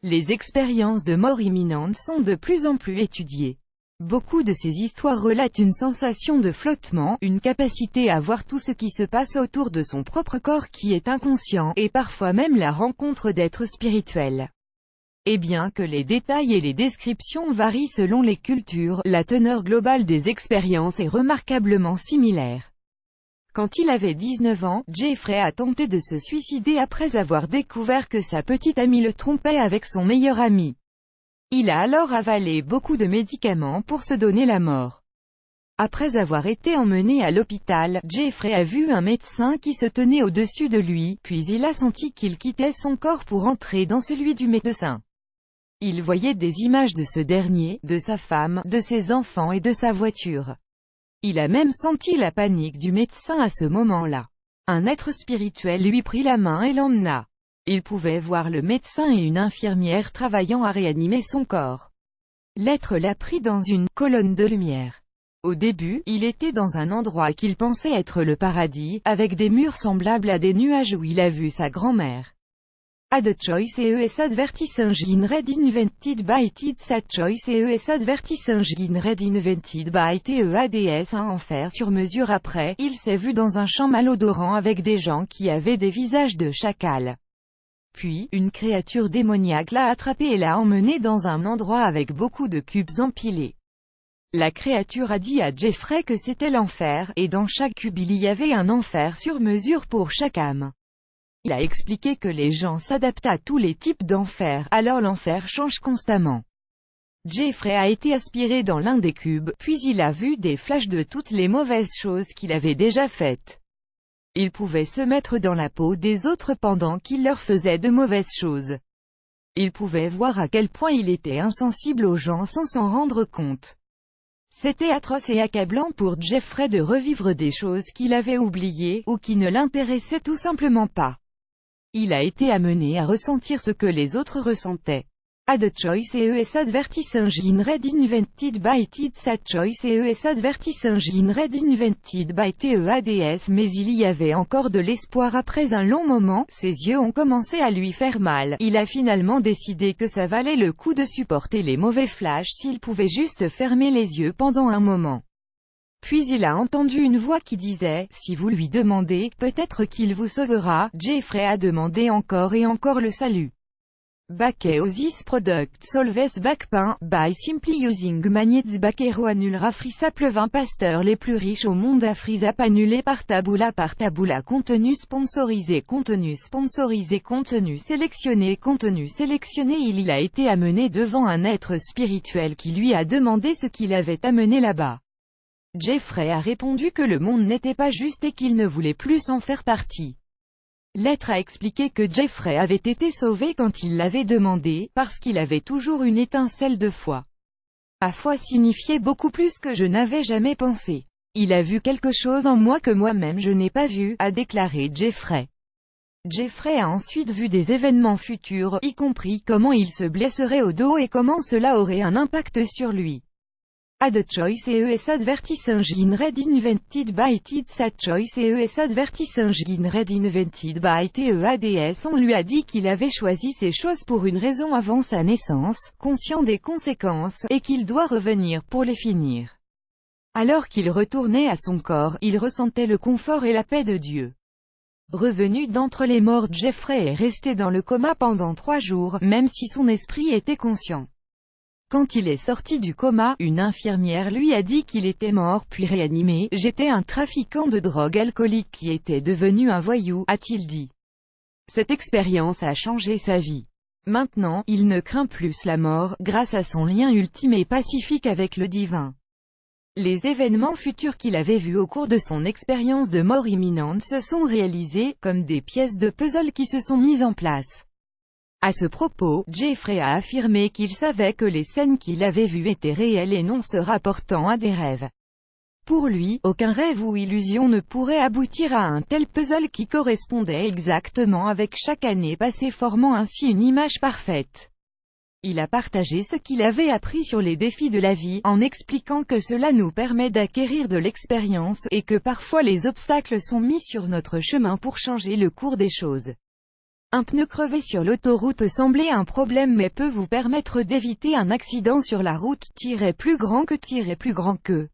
Les expériences de mort imminente sont de plus en plus étudiées. Beaucoup de ces histoires relatent une sensation de flottement, une capacité à voir tout ce qui se passe autour de son propre corps qui est inconscient, et parfois même la rencontre d'êtres spirituels. Et bien que les détails et les descriptions varient selon les cultures, la teneur globale des expériences est remarquablement similaire. Quand il avait 19 ans, Jeffrey a tenté de se suicider après avoir découvert que sa petite amie le trompait avec son meilleur ami. Il a alors avalé beaucoup de médicaments pour se donner la mort. Après avoir été emmené à l'hôpital, Jeffrey a vu un médecin qui se tenait au-dessus de lui, puis il a senti qu'il quittait son corps pour entrer dans celui du médecin. Il voyait des images de ce dernier, de sa femme, de ses enfants et de sa voiture. Il a même senti la panique du médecin à ce moment-là. Un être spirituel lui prit la main et l'emmena. Il pouvait voir le médecin et une infirmière travaillant à réanimer son corps. L'être l'a pris dans une colonne de lumière. Au début, il était dans un endroit qu'il pensait être le paradis, avec des murs semblables à des nuages où il a vu sa grand-mère. A the choice is advertising red invented by Tids a choice is advertising red invented by TEADS un enfer sur mesure après, il s'est vu dans un champ malodorant avec des gens qui avaient des visages de chacal. Puis, une créature démoniaque l'a attrapé et l'a emmené dans un endroit avec beaucoup de cubes empilés. La créature a dit à Jeffrey que c'était l'enfer, et dans chaque cube il y avait un enfer sur mesure pour chaque âme. Il a expliqué que les gens s'adaptent à tous les types d'enfer, alors l'enfer change constamment. Jeffrey a été aspiré dans l'un des cubes, puis il a vu des flashs de toutes les mauvaises choses qu'il avait déjà faites. Il pouvait se mettre dans la peau des autres pendant qu'il leur faisait de mauvaises choses. Il pouvait voir à quel point il était insensible aux gens sans s'en rendre compte. C'était atroce et accablant pour Jeffrey de revivre des choses qu'il avait oubliées, ou qui ne l'intéressaient tout simplement pas. Il a été amené à ressentir ce que les autres ressentaient. A the choice is advertising red invented by Tids a choice is advertising red invented by TEADS mais il y avait encore de l'espoir après un long moment, ses yeux ont commencé à lui faire mal, il a finalement décidé que ça valait le coup de supporter les mauvais flashs s'il pouvait juste fermer les yeux pendant un moment. Puis il a entendu une voix qui disait, si vous lui demandez, peut-être qu'il vous sauvera. Jeffrey a demandé encore et encore le salut. Backeo this product solves back pain, by simply using magnets Backero annulera Frisap 20 pasteurs les plus riches au monde à Frisap annulé par Taboola contenu sponsorisé contenu sélectionné il a été amené devant un être spirituel qui lui a demandé ce qu'il avait amené là-bas. Jeffrey a répondu que le monde n'était pas juste et qu'il ne voulait plus en faire partie. L'être a expliqué que Jeffrey avait été sauvé quand il l'avait demandé, parce qu'il avait toujours une étincelle de foi. Ma foi signifiait beaucoup plus que je n'avais jamais pensé. Il a vu quelque chose en moi que moi-même je n'ai pas vu, a déclaré Jeffrey. Jeffrey a ensuite vu des événements futurs, y compris comment il se blesserait au dos et comment cela aurait un impact sur lui. A the choice is advertising red invented by Tids a choice is advertising red invented by TEADS on lui a dit qu'il avait choisi ces choses pour une raison avant sa naissance, conscient des conséquences, et qu'il doit revenir pour les finir. Alors qu'il retournait à son corps, il ressentait le confort et la paix de Dieu. Revenu d'entre les morts, Jeffrey est resté dans le coma pendant 3 jours, même si son esprit était conscient. Quand il est sorti du coma, une infirmière lui a dit qu'il était mort puis réanimé. J'étais un trafiquant de drogue alcoolique qui était devenu un voyou, a-t-il dit. Cette expérience a changé sa vie. Maintenant, il ne craint plus la mort, grâce à son lien ultime et pacifique avec le divin. Les événements futurs qu'il avait vus au cours de son expérience de mort imminente se sont réalisés, comme des pièces de puzzle qui se sont mises en place. À ce propos, Jeffrey a affirmé qu'il savait que les scènes qu'il avait vues étaient réelles et non se rapportant à des rêves. Pour lui, aucun rêve ou illusion ne pourrait aboutir à un tel puzzle qui correspondait exactement avec chaque année passée formant ainsi une image parfaite. Il a partagé ce qu'il avait appris sur les défis de la vie, en expliquant que cela nous permet d'acquérir de l'expérience, et que parfois les obstacles sont mis sur notre chemin pour changer le cours des choses. Un pneu crevé sur l'autoroute peut sembler un problème mais peut vous permettre d'éviter un accident sur la route, plus grand que.